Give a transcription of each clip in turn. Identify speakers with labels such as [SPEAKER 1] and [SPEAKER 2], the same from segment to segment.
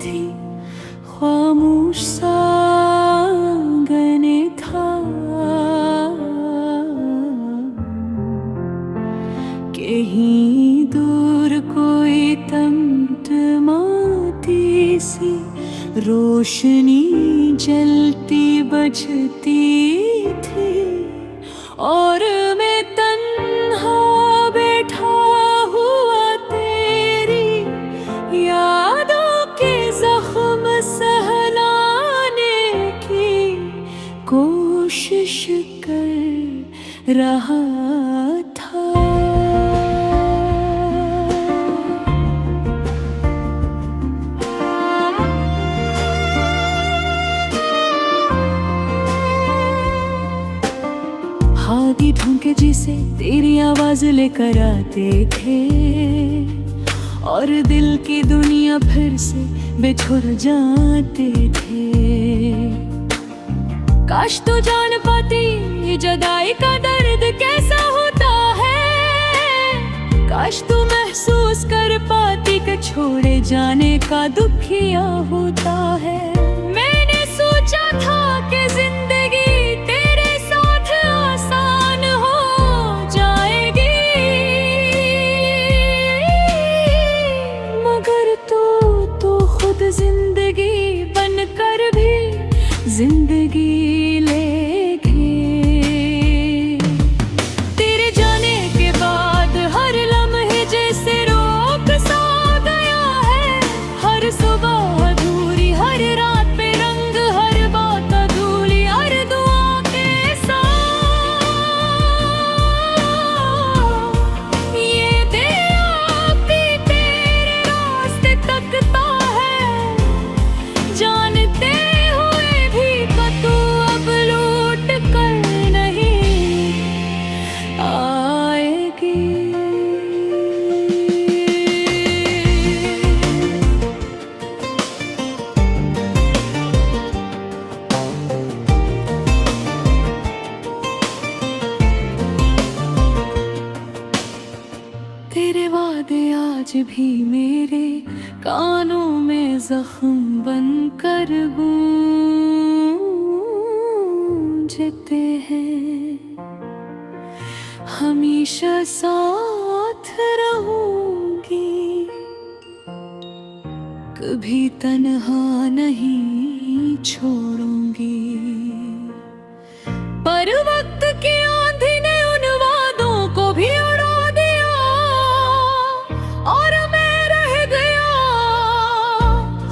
[SPEAKER 1] थी, खामोश सा आंगन था। कहीं दूर कोई तमतमाती सी रोशनी जलती बजती थी, और मैं तन्हा बैठा हुआ तेरी यादों के जख्म सहलाने की कोशिश कर रहा था। हाथी ढूंढे जिसे तेरी आवाज लेकर आते थे, और दिल की दुनिया फिर से बिछुड़ जाते थे। काश तू जान पाती ये जुदाई का दर्द कैसा होता है। काश तू महसूस कर पाती कि छोड़े जाने का दुख क्या होता है। मैंने सोचा था कि जिंदगी जिंदगी बनकर भी जिंदगी लेगी। तेरे जाने के बाद हर लम्हे जैसे रोक सा गया है। हर सुबह अधूरी, हर रात पे रंग, हर बात अधूरी, हर दुआ के साथ ये दिया भी तेरे रास्ते तकता जानते हुए भी तू अब लौट कर नहीं आएगी। तेरे वादे आज भी मेरे कानों में जख्म बनकर गूंजते हैं। हमेशा साथ रहूंगी, कभी तन्हा नहीं छोड़ूंगी। पर वक्त की आंधी ने उन वादों को भी उड़ा दिया, और मैं रह गया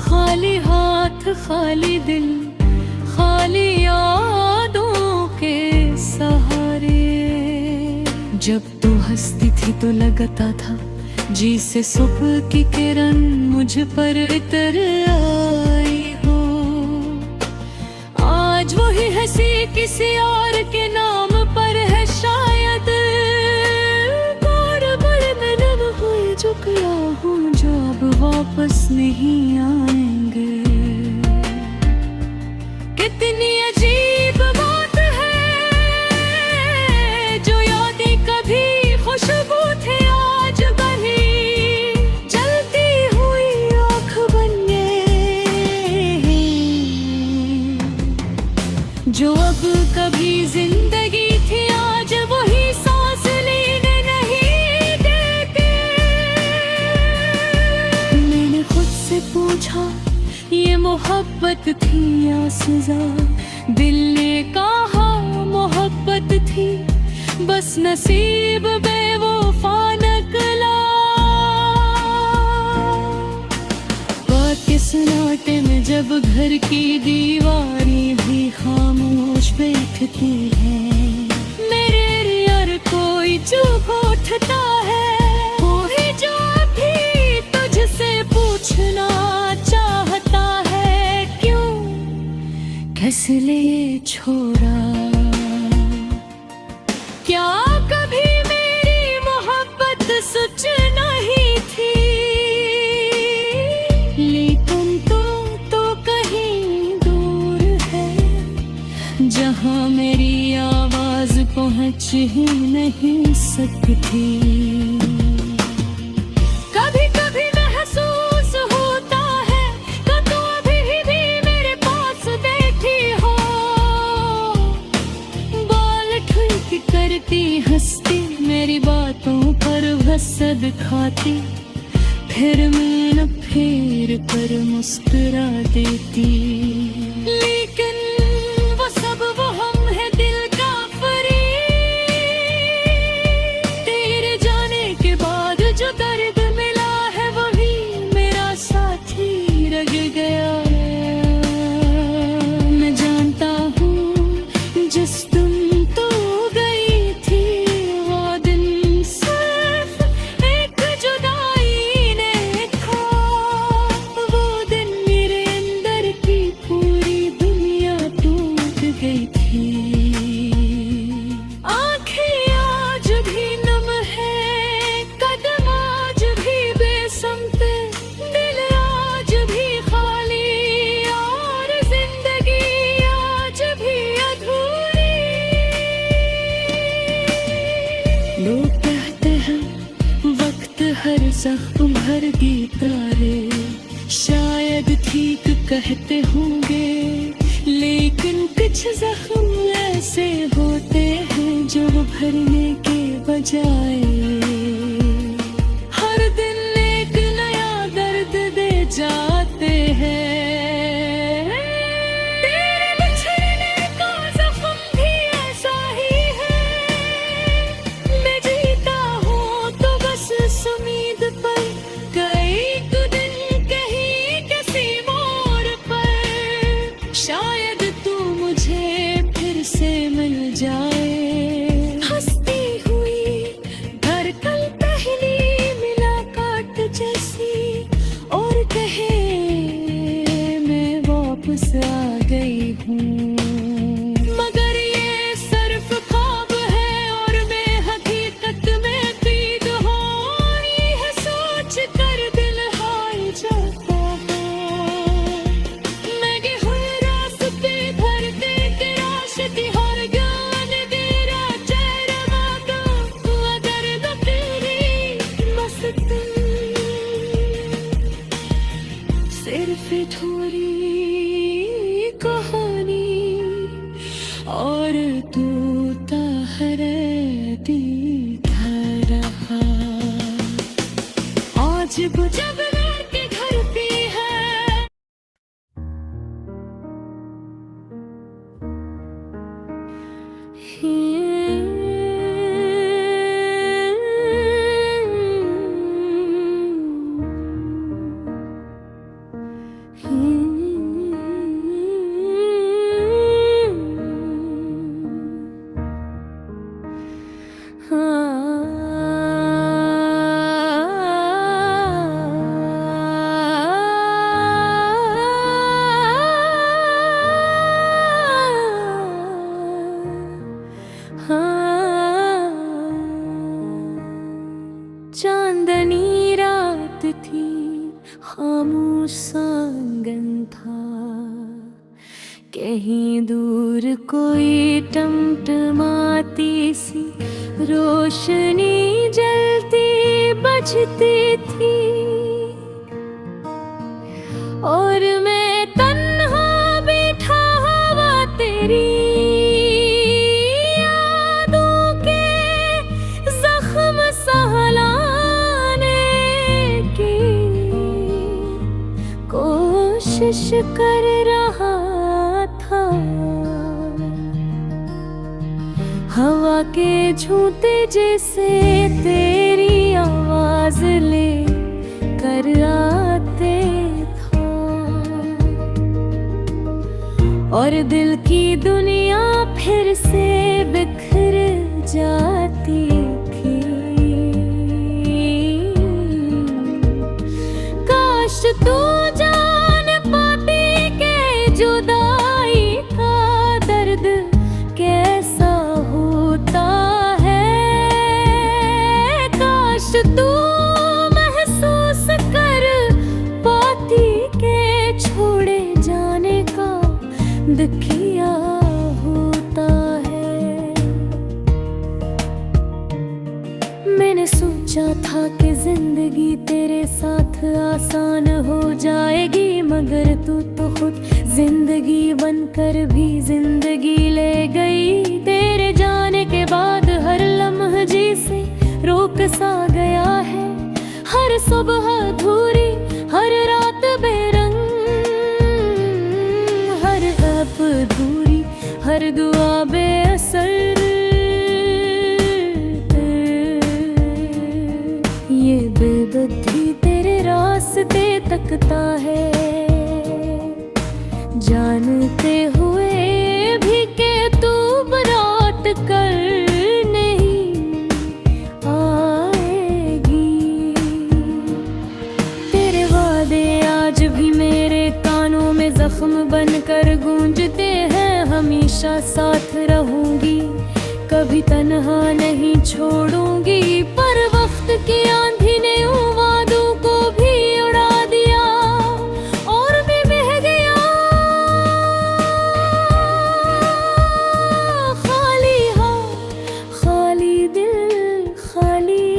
[SPEAKER 1] खाली हाथ, खाली दिल, खाली यादों के सहारे। जब तू हंसती थी तो लगता था जी से सुबह की किरण मुझ पर इतर आई हो। आज वही हंसी किसी और के नाम पर है शायद। मैं नम हुई झुकया हूँ जो अब वापस नहीं आएंगे। कितनी अजीब बात है, जो यादें कभी खुशबू थी आज बनी जलती हुई आँख बन गए। जो अब कभी जिंदगी थी आज वही सांस लेने नहीं देते। मैंने खुद से पूछा ये मोहब्बत थी या सजा, दिल ने कहा मोहब्बत थी, बस नसीब बेवफा निकला। बात के सन्नाटे में जब घर की दीवारें भी खामोश बैठती है, मेरे यार कोई चुप उठता है। कोई जो भी तुझसे पूछना चाहता है, क्यों किस लिए छोड़ा। क्या कभी मेरी मोहब्बत सच नहीं थी, लेकिन तू तो कहीं दूर है, जहां मेरी आवाज पहुंच ही नहीं सकती। कभी कभी महसूस होता है पाती, फिर मैं न फेर कर मुस्कुरा देती। लेकिन वो सब वो हम है दिल का फरीक, तेरे जाने के बाद जो दर्द मिला है वही मेरा साथी रह गया। मैं जानता हूँ जिस तुम तो गई थी वो दिन सिर्फ एक जुदाई ने था। वो दिन मेरे अंदर की पूरी दुनिया टूट गई थी। आँखें आज भी नम है, कदम आज भी बेसमत, दिल आज भी खाली और जिंदगी आज भी अधूरी। लोग कहते हैं वक्त हर जख्म भर देता है, शायद ठीक कहते होंगे, लेकिन कुछ जख्म ऐसे होते हैं जो भरने के बजाय हर दिन एक नया दर्द दे जाते हैं। तेरे बिछड़ने का जख्म भी ऐसा ही है, मैं जीता हूँ तो बस इस उम्मीद पर कई दिन कहीं किसी मोड़ पर शायद तू मुझे फिर से मिल जाए। हंसती हुई धड़कन पहली मुलाकात जैसी, और कहे मैं वापस आ गई हूँ। मगर ये सिर्फ ख्वाब है और मैं हकीकत में पीद हूँ, ये सोच कर दिल हार जाता है। लगे हुए रास्ते धरते के रास्ते हर ज्ञान तेरा चेहरा का, अगर न तेरी बस तुम सिर्फ थोड़ी कहानी और तू तहरती रहा। आज वो जब गैर के घर पे है, चांदनी रात थी, खामोश आंगन था, कहीं दूर कोई टमटमाती सी रोशनी जलती बजती थी, और मैं तन्हा बैठा हवा तेरी कोशिश कर रहा था। हवा के झूठे जैसे तेरी आवाज ले कर आते था, और दिल की दुनिया फिर से बिखर जाती थी। काश तू जान पाती के जुदाई का दर्द कैसा होता है। काश तू महसूस कर पाती के छोड़े जाने का दुखिया होता है। मैंने सोचा था कि जिंदगी तेरे साथ आसान हो जाएगी, मगर तू तो खुद जिंदगी बनकर भी जिंदगी ले गई। तेरे जाने के बाद हर लम्हा जी से रोक सा गया है, सुबह अधूरी, हर रात बेरंग, हर ऐप अधूरी, हर दुआ बेअसर। ये बेबदी तेरे रास्ते तकता है, जानते हुए भी के तू बरात कर नहीं आएगी। तेरे वादे आज भी मेरे कानों में जख्म बनकर गूंजते हैं, हमेशा साथ रहूंगी, कभी तन्हा नहीं छोड़ूंगी। पर वक्त की आंधी ने उन वादों को भी उड़ा दिया और भी बह गया। खाली हाथ, खाली दिल, खाली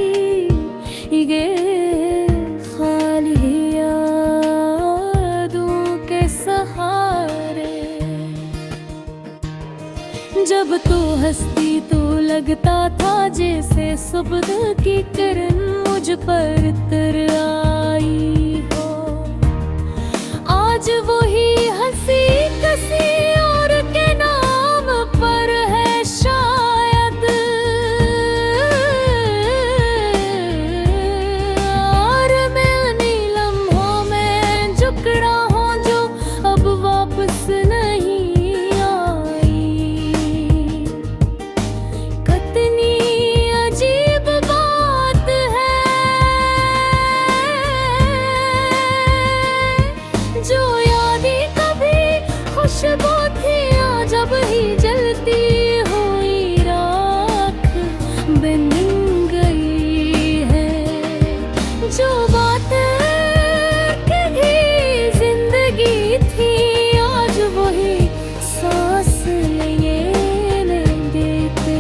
[SPEAKER 1] ये खाली यादों के सहारे। जब तू हंसती तो लगता था जैसे सुबह की किरण मुझ पर उतर आई हो। आज वही हंसी कसी और के नाम पर है शायद, और मैं उन्हीं लम्हों में जुकड़ा हूँ जो अब वापस नहीं खुशबू थी जब ही जलती हुई राख बन गई है। जो बातें कभी जिंदगी थी आज वही सांस लेने देते।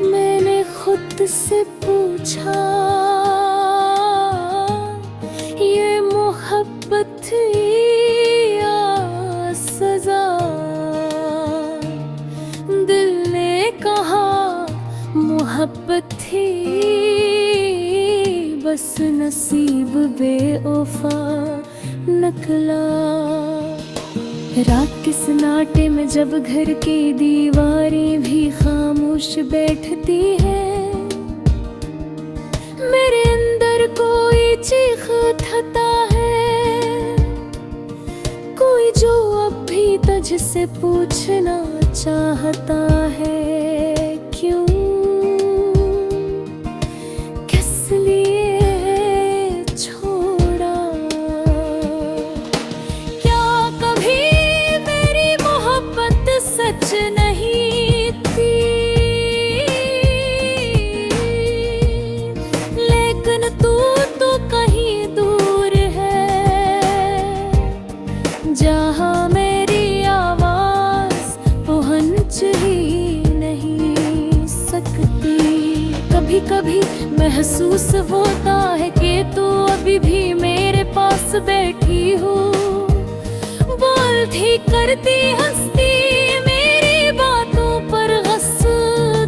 [SPEAKER 1] मैंने खुद से पूछा, ये मोहब्बत या सजा? दिल ने कहा मोहब्बत थी, बस नसीब बेवफा निकला। रात के सन्नाटे में जब घर की दीवारें भी खामोश बैठती हैं, मेरे अंदर कोई चीख उठता है, कोई जो अब भी तुझसे पूछना चाहता है। क्यों, किस लिए छोड़ा? क्या कभी मेरी मोहब्बत सच नहीं थी? लेकिन तू तो कहीं दूर है, जहाँ मेरी आवाज पहुँच ही नहीं सकती। कभी कभी महसूस होता है कि तू अभी भी मेरे पास बैठी हो, बोलती करती हंसती मेरी बातों पर हंस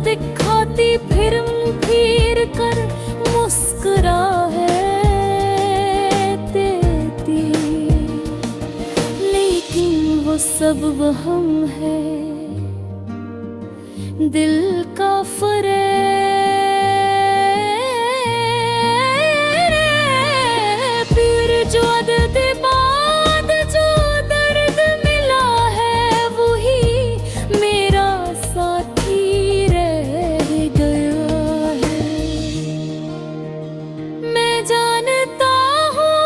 [SPEAKER 1] दिखाती, फिर कर मुस्कुरा है देती। लेकिन वो सब वहम है, दिल का फरेब। फिर जो अदद बाद जो दर्द मिला है, वही मेरा साथी रह गया है। मैं जानता हूँ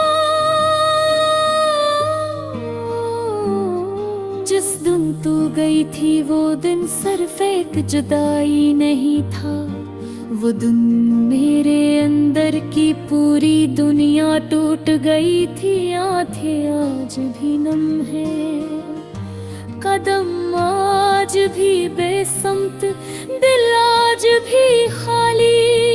[SPEAKER 1] जिस दिन तू गई थी वो दिन सिर्फ एक जुदाई नहीं था, वो दिन मेरे अंदर की पूरी दुनिया टूट गई थी। आंखें आज भी नम है, कदम आज भी बेसमत, दिल आज भी खाली।